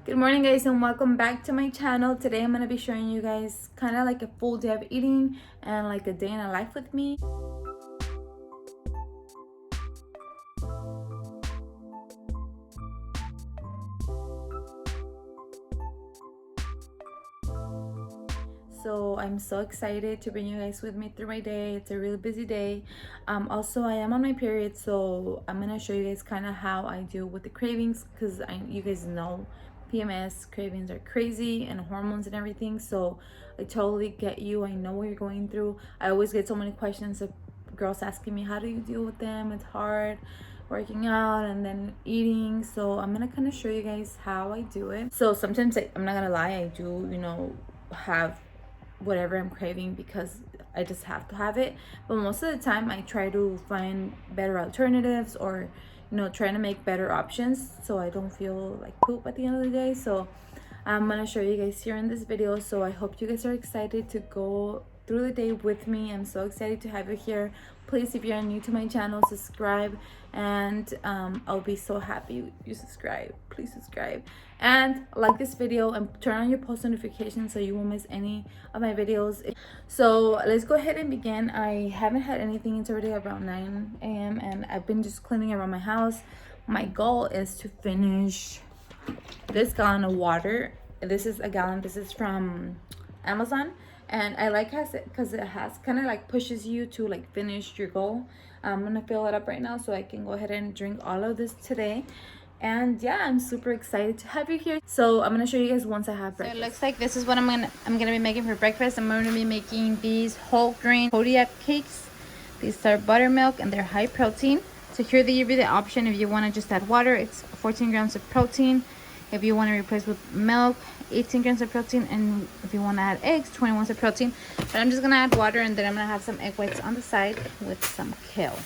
Good morning, guys, and welcome back to my channel. Today I'm going to be showing you guys kind of like a full day of eating and like a day in a life with me. So I'm so excited to bring you guys with me through my day. It's a really busy day. Also, I am on my period, so I'm gonna show you guys kind of how I deal with the cravings, because you guys know PMS cravings are crazy and hormones and everything. So I totally get you. I know what you're going through. I always get so many questions of girls asking me, how do you deal with them? It's hard working out and then eating. So I'm gonna kind of show you guys how I do it. So sometimes I'm not gonna lie, I do have whatever I'm craving because I just have to have it. But most of the time I try to find better alternatives, or trying to make better options so I don't feel like poop at the end of the day. So I'm gonna show you guys here in this video. So I hope you guys are excited to go through the day with me. I'm so excited to have you here. Please, if you're new to my channel, subscribe, and I'll be so happy you subscribe. Please subscribe and like this video and turn on your post notifications so you won't miss any of my videos. So let's go ahead and begin. I haven't had anything. It's already around 9 a.m. and I've been just cleaning around my house. My goal is to finish this gallon of water. This is a gallon. This is from Amazon, and I like it because it has kind of like pushes you to like finish your goal. I'm gonna fill it up right now so I can go ahead and drink all of this today. And yeah, I'm super excited to have you here. So I'm gonna show you guys once I have breakfast. So it looks like this is what I'm gonna be making for breakfast. I'm gonna be making these whole grain Podia cakes. These are buttermilk and they're high protein. So here they give you the option if you want to just add water. It's 14 grams of protein. If you want to replace with milk, 18 grams of protein, and if you want to add eggs, 21 grams of protein. But I'm just gonna add water, and then I'm gonna have some egg whites on the side with some kale.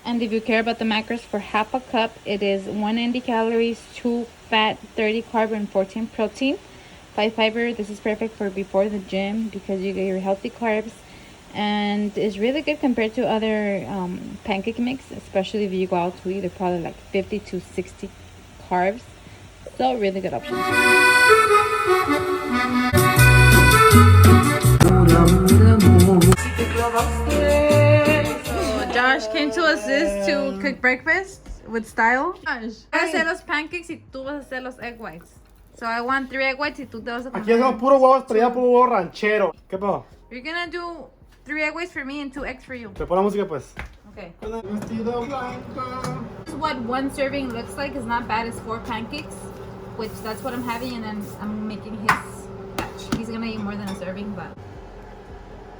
And if you care about the macros, for half a cup it is 190 calories, 2 fat, 30 carb, and 14 protein, 5 fiber. This is perfect for before the gym because you get your healthy carbs, and it's really good compared to other pancake mix, especially if you go out to eat. They're probably like 50 to 60 carbs. So really good option. So Josh came to assist to cook breakfast with style. Josh, voy a hacer los pancakes y tú vas a hacer los egg whites. So I want 3 egg whites y tú te vas a comer. Aquí hacemos puro huevo estrellado, puro huevo ranchero. ¿Qué pasó? You're gonna do 3 egg whites for me and 2 eggs for you. Te pon la música pues. Okay. This is what one serving looks like. It's not bad. It's 4 pancakes, which that's what I'm having, and then I'm making his batch. He's gonna eat more than a serving, but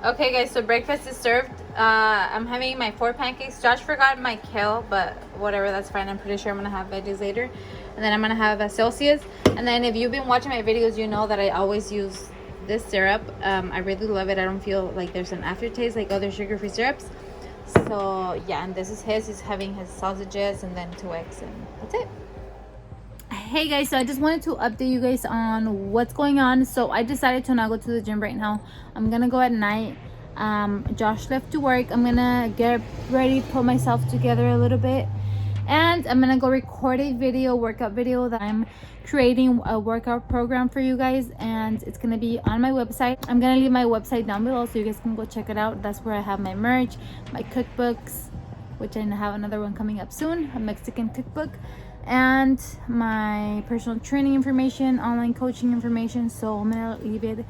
okay, guys. So breakfast is served. I'm having my 4 pancakes. Josh forgot my kale, but whatever, that's fine. I'm pretty sure I'm gonna have veggies later, and then I'm gonna have a Celsius. And then if you've been watching my videos, you know that I always use this syrup. I really love it. I don't feel like there's an aftertaste like other sugar-free syrups. So yeah, and this is his. He's having his sausages and then 2 eggs, and that's it. Hey guys, so I just wanted to update you guys on what's going on. So I decided to not go to the gym right now. I'm gonna go at night. Josh left to work. I'm gonna get ready, put myself together a little bit, and I'm gonna go record a workout video that I'm creating, a workout program for you guys, and it's gonna be on my website. I'm gonna leave my website down below so you guys can go check it out. That's where I have my merch, my cookbooks, which I have another one coming up soon, a Mexican cookbook, and my personal training information, online coaching information. So I'm gonna leave it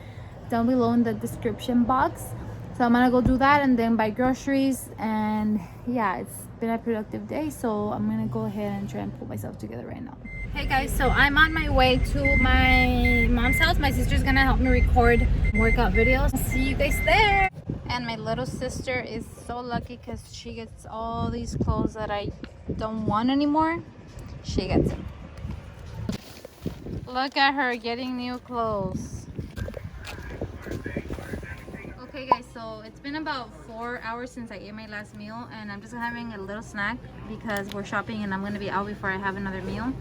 down below in the description box. So I'm gonna go do that and then buy groceries, and yeah, it's been a productive day. So I'm gonna go ahead and try and pull myself together right now. Hey guys, so I'm on my way to my mom's house. My sister's gonna help me record workout videos. See you guys there. And my little sister is so lucky because she gets all these clothes that I don't want anymore. She gets them. Look at her getting new clothes. Okay guys, so it's been about 4 hours since I ate my last meal, and I'm just having a little snack because we're shopping and I'm going to be out before I have another meal.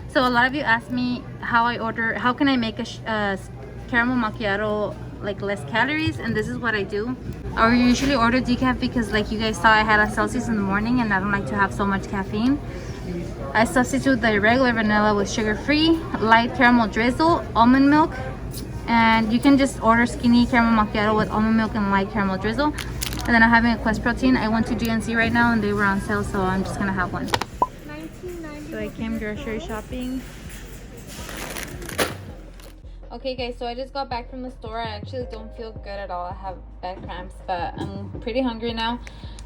So a lot of you asked me how can I make a caramel macchiato like less calories, and this is what I do. I usually order decaf because, like you guys saw, I had a Celsius in the morning and I don't like to have so much caffeine. I substitute the regular vanilla with sugar-free, light caramel drizzle, almond milk, and you can just order skinny caramel macchiato with almond milk and light caramel drizzle. And then I'm having a Quest protein. I went to GNC right now and they were on sale, so I'm just gonna have one. So I came grocery shopping. Okay guys, so I just got back from the store. I actually don't feel good at all. I have bad cramps, but I'm pretty hungry now.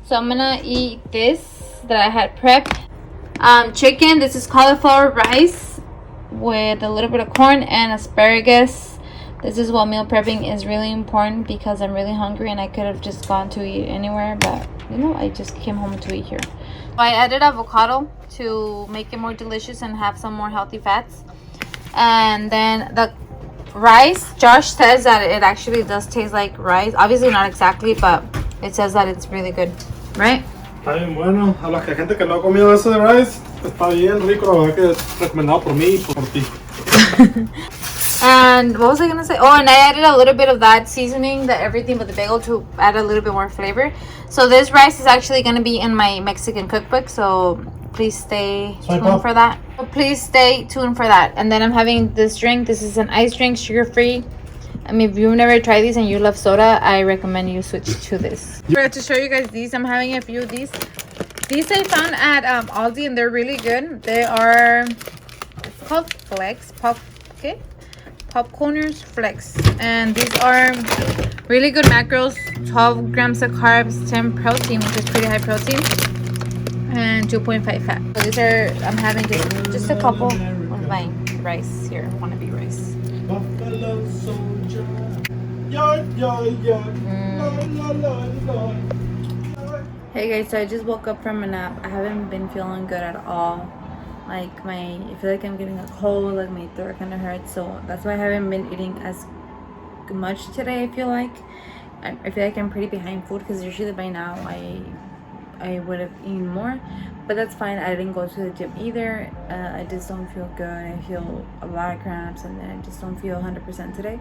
So I'm gonna eat this that I had prepped. Chicken, this is cauliflower rice with a little bit of corn and asparagus. This is what meal prepping is really important because I'm really hungry and I could have just gone to eat anywhere, but you know, I just came home to eat here. I added avocado to make it more delicious and have some more healthy fats. And then the rice, Josh says that it actually does taste like rice. Obviously not exactly, but it says that it's really good, right? Está bien bueno. A la gente que no ha comido eso de rice, está bien rico. La verdad que es recomendado por mí y por ti. And what was I gonna say? Oh, and I added a little bit of that seasoning, the everything but the bagel, to add a little bit more flavor. So this rice is actually gonna be in my Mexican cookbook, so please stay tuned for that. Please stay tuned for that. And then I'm having this drink. This is an ice drink, sugar-free. I mean, if you've never tried these and you love soda, I recommend you switch to this. To show you guys these, I'm having a few of these. These I found at Aldi and they're really good. They are, it's called Flex, Popcorners Flex. And these are really good macros, 12 grams of carbs, 10 protein, which is pretty high protein, and 2.5 fat. So these are, I'm having just a couple of my rice here, wannabe rice. Buffalo soldier. Hey guys, so I just woke up from a nap. I haven't been feeling good at all. Like I feel like I'm getting a cold, like my throat kind of hurts. So that's why I haven't been eating as much today. I feel like I'm pretty behind food because usually by now I would have eaten more, but that's fine. I didn't go to the gym either. I just don't feel good. I feel a lot of cramps and then I just don't feel 100% today.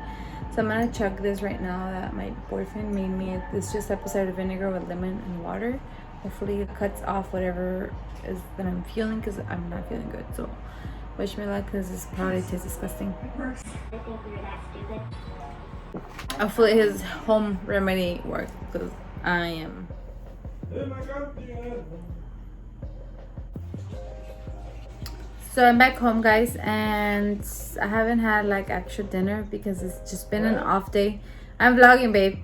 So I'm gonna chug this right now that my boyfriend made me. It's just apple cider vinegar with lemon and water. Hopefully it cuts off whatever is that I'm feeling because I'm not feeling good. So wish me luck because this probably tastes disgusting. Hopefully his home remedy works because I am. So I'm back home guys and I haven't had like extra dinner because it's just been an off day. I'm vlogging, babe.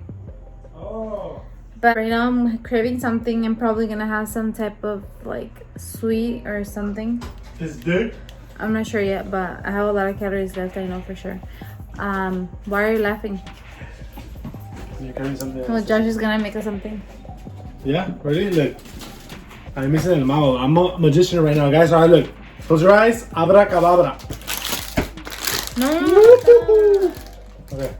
But right now I'm craving something. I'm probably gonna have some type of like sweet or something. Is good? I'm not sure yet, but I have a lot of calories left, I know for sure. Why are you laughing? You're carrying something. Well, Josh is gonna make us something. Yeah, ready? Look. I'm missing el mago. I'm a magician right now, guys. Alright, look. Close your eyes. Abracadabra. No. Okay.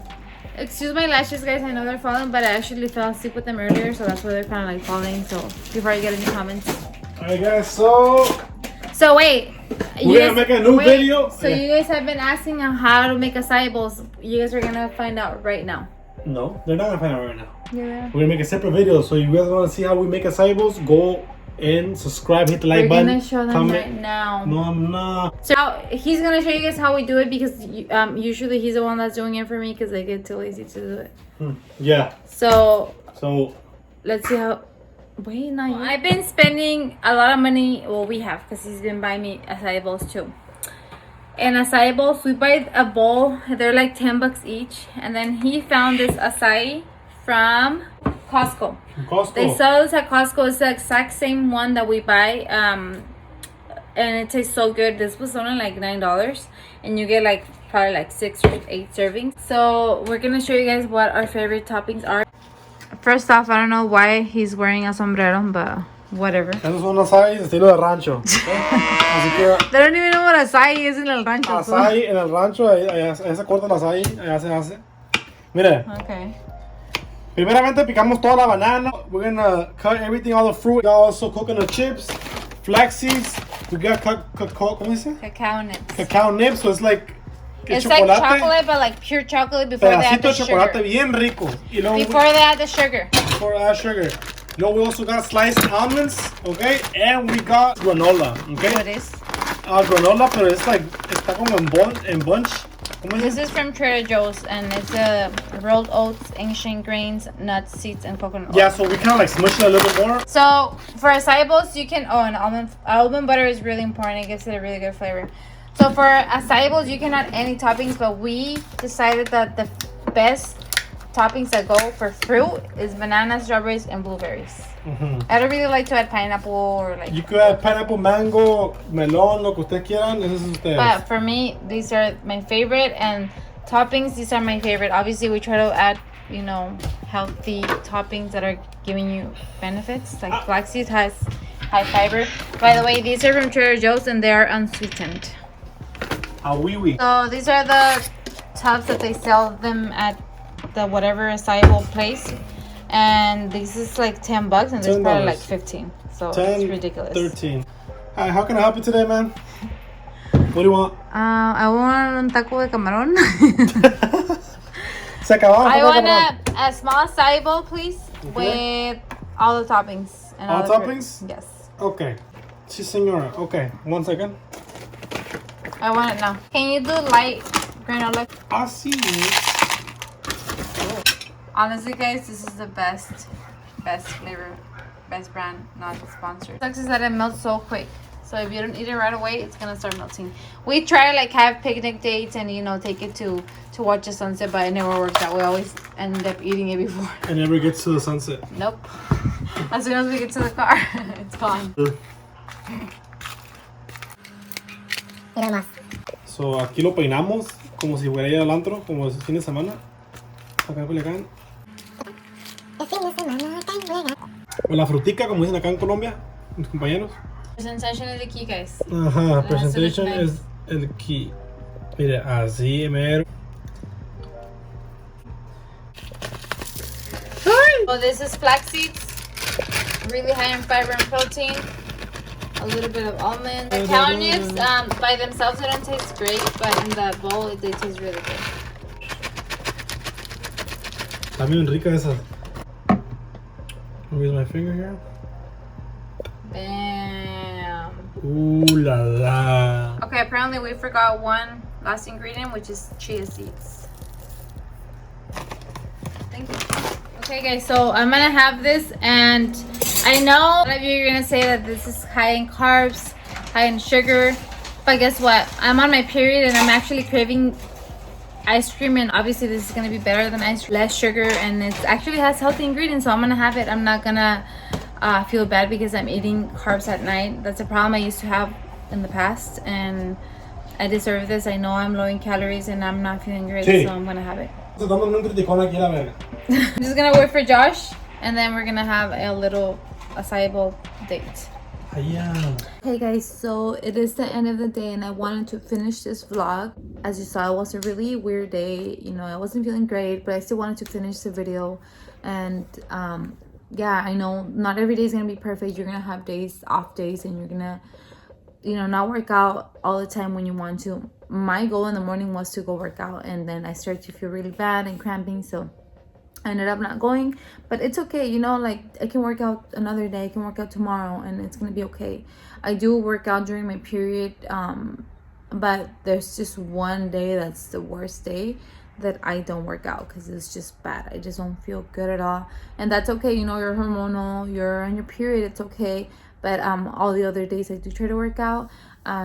Excuse my lashes, guys. I know they're falling, but I actually fell asleep with them earlier, so that's why they're kind of like falling. So before I get any comments. Alright, guys. So wait. We're gonna make a new video. So you guys have been asking how to make acai bowls. You guys are gonna find out right now. No, they're not gonna find out right now. Yeah. We're gonna make a separate video. So you guys wanna see how we make acai bowls? Go and subscribe, hit the like button. We're gonna show them comment. right now. No, I'm not. So he's gonna show you guys how we do it because usually he's the one that's doing it for me because I get too lazy to do it. Yeah. So let's see how. Wait, no. I've been spending a lot of money. Well, we have because he's been buying me acai bowls too. And acai bowls, we buy a bowl. They're like $10 each. And then he found this acai from Costco. They sell this at Costco. It's the exact same one that we buy. And it tastes so good. This was only like $9. And you get like probably like 6 or 8 servings. So we're going to show you guys what our favorite toppings are. First off, I don't know why he's wearing a sombrero, but whatever. Esos son acai estilo de rancho. Así que They don't even know what acai is in el rancho. acai en el rancho, allá se corta el acai, allá se hace. Mire. Okay. Primeramente picamos toda la banana. We're gonna cut everything, all the fruit. We got also coconut chips, flax seeds. We got ¿cómo dice? Cacao nips. Cacao nips, so it's like It's like chocolate, but like pure chocolate before they add pedacito the de chocolate sugar. bien rico. Y luego Before they add the sugar. Before I add sugar. Luego we also got sliced almonds, okay? And we got granola, okay? What is? granola, pero es like, está como en bunch. This is from Trader Joe's, and it's rolled oats, ancient grains, nuts, seeds, and coconut oil. Yeah, so we kind of like smush it a little bit more. So for acai bowls, you can, and almond butter is really important. It gives it a really good flavor. So for acai bowls, you can add any toppings, but we decided that the best toppings that go for fruit is bananas, strawberries, and blueberries. I don't really like to add pineapple or like. You could add pineapple, mango, melon, lo que ustedes quieran. Eso es ustedes. But for me, these are my favorite, and toppings, these are my favorite. Obviously, we try to add, healthy toppings that are giving you benefits. Like flaxseed has high fiber. By the way, these are from Trader Joe's, and they are unsweetened. Ah, oui. So these are the tubs that they sell them at the whatever acai bowl place. And this is like $10, and there's probably like 15. So 10, it's ridiculous. 13. Hi, how can I help you today, man? What do you want? I want un taco de camarón. Se acabaron. I want a small acai bowl, please, with all the toppings. And all the toppings? Yes. Okay. Sí, señora. Okay, 1 second. I want it now. Can you do light granola? I see. Honestly, guys, this is the best flavor, best brand, not sponsored. Sucks is that it melts so quick. So if you don't eat it right away, it's gonna start melting. We try to like have picnic dates and take it to watch the sunset, but it never works out. We always end up eating it before. It never gets to the sunset. Nope. As soon as we get to the car, it's gone. So aquí lo peinamos como si fuera ir al antro, como es fin de semana. Acá en Culiacán. O la frutica, como dicen acá en Colombia, mis compañeros. Presentation is the key, guys. Ajá, presentation is el key. Mire, así mero. So this is flax seeds, really high in fiber and protein. A little bit of almond. The cow nibs, by themselves, they don't taste great, but in the bowl, they taste really good. Está bien rica esa. Use my finger here. Bam. Ooh la la. Okay, apparently we forgot one last ingredient, which is chia seeds. Thank you. Okay, guys, so I'm gonna have this, and I know a lot of you are gonna say that this is high in carbs, high in sugar, but guess what? I'm on my period, and I'm actually craving ice cream, and obviously this is gonna be better than ice cream, less sugar, and it actually has healthy ingredients, so I'm gonna have it. I'm not gonna feel bad because I'm eating carbs at night. That's a problem I used to have in the past, and I deserve this. I know I'm low in calories and I'm not feeling great, so I'm gonna have it. I'm just gonna wait for Josh, and then we're gonna have a little acai bowl date. Hey guys, so it is the end of the day, and I wanted to finish this vlog. As you saw, it was a really weird day. I wasn't feeling great, but I still wanted to finish the video. And yeah, I know not every day is gonna be perfect. You're gonna have off days, and you're gonna not work out all the time when you want to. My goal in the morning was to go work out, and then I started to feel really bad and cramping, so I ended up not going. But it's okay, like I can work out another day, I can work out tomorrow, and it's gonna be okay. I do work out during my period, but there's just one day that's the worst day that I don't work out because it's just bad. I just don't feel good at all, and that's okay. You're hormonal, you're on your period, it's okay. But all the other days I do try to work out.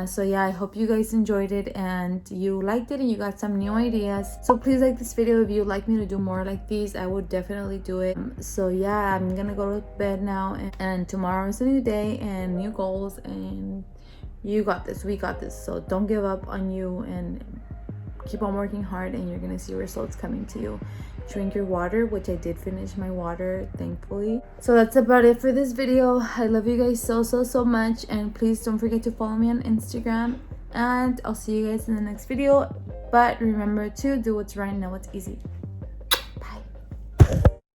So yeah, I hope you guys enjoyed it and you liked it and you got some new ideas. So please like this video. If you'd like me to do more like these, I would definitely do it. So yeah, I'm gonna go to bed now, and tomorrow is a new day and new goals, and you got this, we got this. So don't give up on you and keep on working hard, and you're gonna see results coming to you. Drink your water, which I did finish my water, thankfully. So that's about it for this video. I love you guys so much, and please don't forget to follow me on Instagram, and I'll see you guys in the next video. But remember to do what's right and know what's easy.